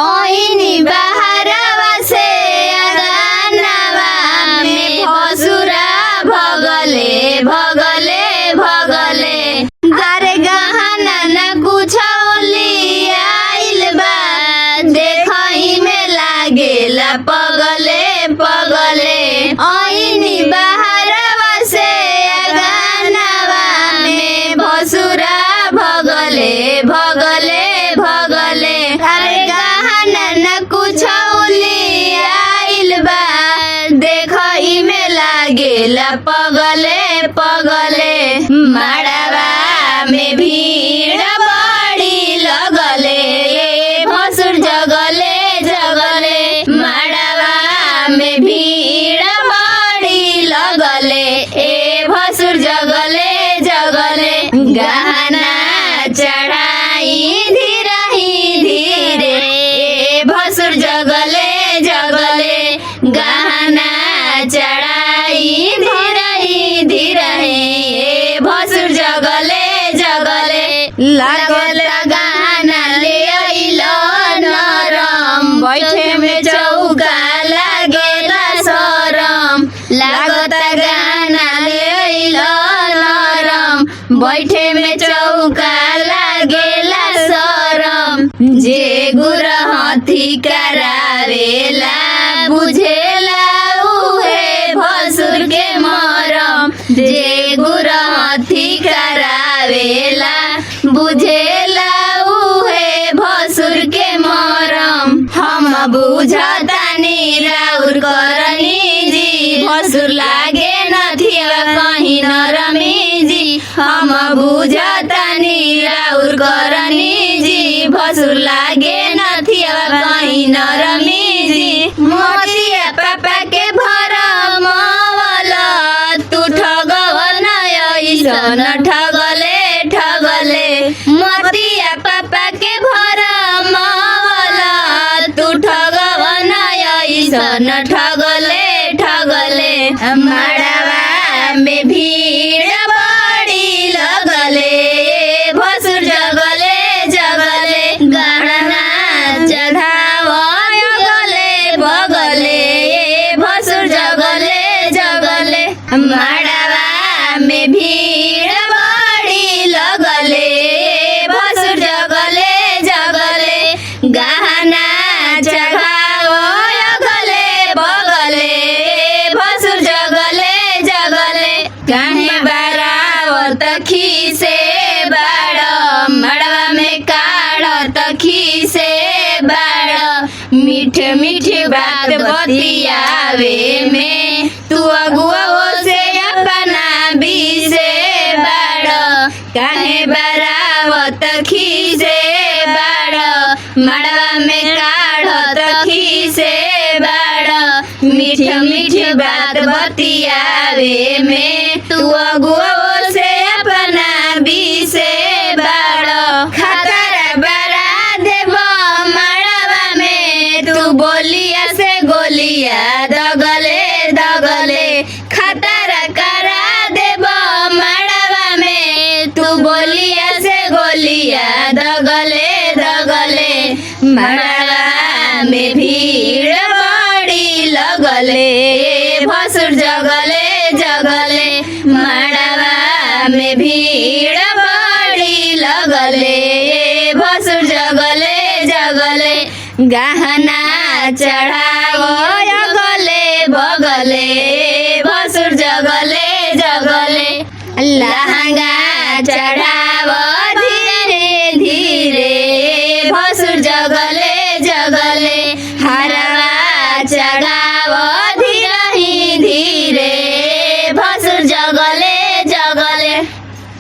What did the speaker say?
ओइनी बहरवा से अगनवा में भसुरा भगले भगले भगले गारे गहना न कुछ आइल बा देखई में लागेला पगले पगले ओइनी बहरवा से अगनवा में भसुरा भगले भगले भगले अरे गहना न कुछ आइल बा देखई में लागेला पगले पगले मड़वा में भीड़ बड़ी लगले भसुर जगले जगले मड़वा में भीड़ बड़ी लगले ए भसुर जगले जगले गहना चढ़ाई धीरे धीरे ए भसुर जगले जगले गहना चढ़ाई धीरे धीरे ए भसुर जगले जगले लागल गहना ले अइलो नरम बैठे में चौका लागेला सरम लागत गहना ले अइलो नरम बैठे में चौका लागेला सरम जे गुरहथी करावेला बुझेला उहे भसुर के मरम जे गुरहथी करावेला बुझेला उहे भसुर के मरम हम बुझतानी राउर करनी जी भसुर लागे नथिया कहीं नरमी जी हम बुझतानी राउर करनी जी भसुर लागे नथिया कहीं नरमी जी मोतिया पापा के भरम वाला तू ठगवन ऐसन ठगले ठगले मोतिया पापा के भरम वाला तू ठगवन ऐसन ठगले ठगले मड़वा में भीड़ बड़ी लगले भसुर जगले जगले गहना चढ़ाव गले बगले भसुर जगले जगले मड़वा में भीड़ बड़ी लगले भसुर जगले जगले गहना चढ़ाव गले बगले भसुर जगले जगले काहे बरावत खीसे बाड़ मड़वा में काढ़त खीसे बाड़ मीठ मीठ बात बतियावे में तू अगुआ से अपना बीसे बाड़ काहे बरावत खीसे बाड़ मड़वा में काढ़त खीसे बाड़ मीठ मीठ बात बतियावे में तू अगुआ से अपना बीसे बाड़ खतरा बरा देव मड़वा में तू बोलिया से गोलिया दगले दगले खतरा करा देव मड़वा में तू बोलिया से गोलिया दगले दगले मड़वा में भीड़ बड़ी लगले भसुर जगले जगले मड़वा में भीड़ बड़ी लगले भसुर जगले जगले गहना चढ़ाव गले बगले भसुर जगले जगले लहंगा चढ़ाव धीरे धीरे भसुर जगले जगले हरवा चढ़ाव